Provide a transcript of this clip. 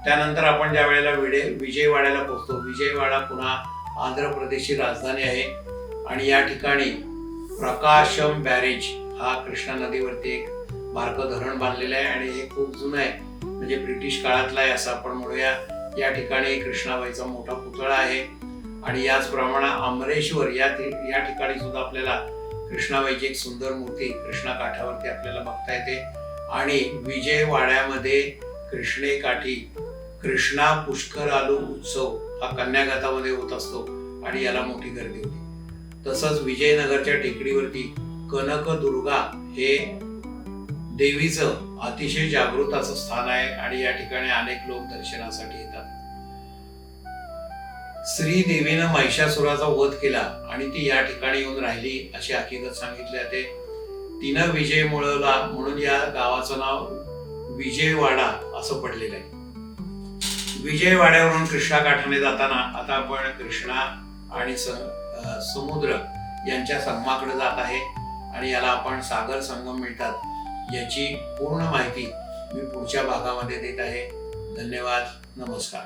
त्यानंतर आपण ज्या वेळेला विजयवाड्याला पोहोचतो, विजयवाडा पुन्हा आंध्र प्रदेशची राजधानी आहे आणि या ठिकाणी प्रकाशम बॅरेज हा कृष्णा नदीवरती एक बारकं धरण बांधलेलं आहे आणि हे खूप जुनं आहे, म्हणजे ब्रिटिश काळातलं आहे असं आपण म्हणूया. या ठिकाणी कृष्णाबाईचा मोठा पुतळा आहे आणि याचप्रमाणे अमरेश्वर या ठिकाणी सुद्धा आपल्याला कृष्णाबाईची एक सुंदर मूर्ती कृष्णा काठावरती आपल्याला बघता येते. आणि विजयवाड्यामध्ये कृष्णेकाठी कृष्णा पुष्करालू उत्सव हा कन्याघातामध्ये होत असतो आणि याला मोठी गर्दी होती. तसंच विजयनगरच्या टेकडीवरती कनकदुर्गा हे देवीचं अतिशय जागृत असं स्थान आहे आणि या ठिकाणी अनेक लोक दर्शनासाठी येतात. श्रीदेवीनं महिषासुराचा वध केला आणि ती या ठिकाणी येऊन राहिली अशी हकीकत सांगितली जाते. तिनं विजय मिळवला म्हणून या गावाचं नाव विजयवाडा असं पडलेलं आहे. विजयवाड्यावरून कृष्णा काठाने जाताना आता आपण कृष्णा आणि समुद्र यांच्या संगमाकडे जात आहे आणि याला आपण सागर संगम मिळतात याची पूर्ण माहिती मी पुढच्या भागामध्ये देत आहे. धन्यवाद. नमस्कार.